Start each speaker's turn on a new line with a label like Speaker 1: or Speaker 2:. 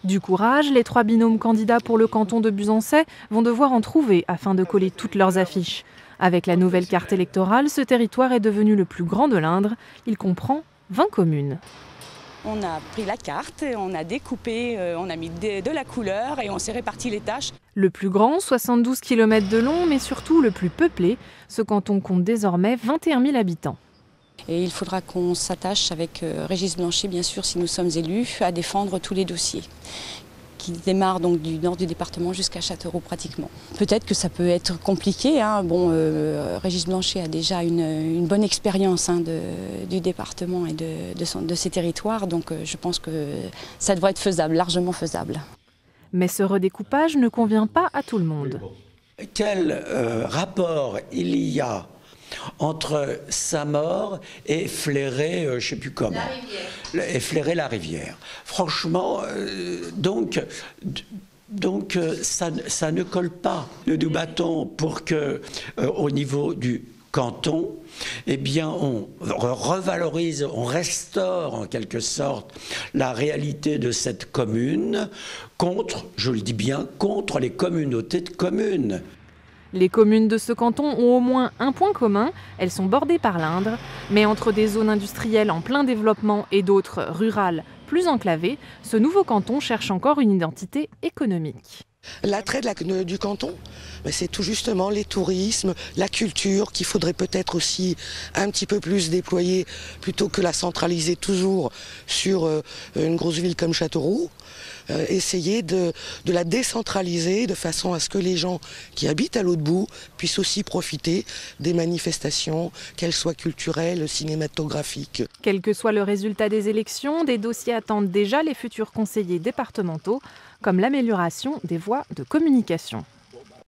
Speaker 1: Du courage, les 3 binômes candidats pour le canton de Buzançais vont devoir en trouver afin de coller toutes leurs affiches. Avec la nouvelle carte électorale, ce territoire est devenu le plus grand de l'Indre. Il comprend 20 communes.
Speaker 2: On a pris la carte, on a découpé, on a mis de la couleur et on s'est réparti les tâches.
Speaker 1: Le plus grand, 72 km de long, mais surtout le plus peuplé. Ce canton compte désormais 21 000 habitants.
Speaker 2: Et il faudra qu'on s'attache avec Régis Blanchet, bien sûr, si nous sommes élus, à défendre tous les dossiers qui démarrent donc du nord du département jusqu'à Châteauroux pratiquement. Peut-être que ça peut être compliqué. Régis Blanchet a déjà une bonne expérience du département et de ses territoires, donc je pense que ça devrait être faisable, largement faisable.
Speaker 1: Mais ce redécoupage ne convient pas à tout le monde.
Speaker 3: Quel rapport il y a entre sa mort et flairer, je ne sais plus comment, efflairer la rivière. Franchement, donc ça ne colle pas. Nous nous battons pour que, au niveau du canton, eh bien, on revalorise, on restaure en quelque sorte la réalité de cette commune contre, je le dis bien, contre les communautés de communes.
Speaker 1: Les communes de ce canton ont au moins un point commun, elles sont bordées par l'Indre, mais entre des zones industrielles en plein développement et d'autres rurales plus enclavées, ce nouveau canton cherche encore une identité économique.
Speaker 4: L'attrait du canton, c'est tout justement les tourismes, la culture qu'il faudrait peut-être aussi un petit peu plus déployer plutôt que la centraliser toujours sur une grosse ville comme Châteauroux. Essayer de la décentraliser de façon à ce que les gens qui habitent à l'autre bout puissent aussi profiter des manifestations, qu'elles soient culturelles, cinématographiques.
Speaker 1: Quel que soit le résultat des élections, des dossiers attendent déjà les futurs conseillers départementaux, comme l'amélioration des voies de communication.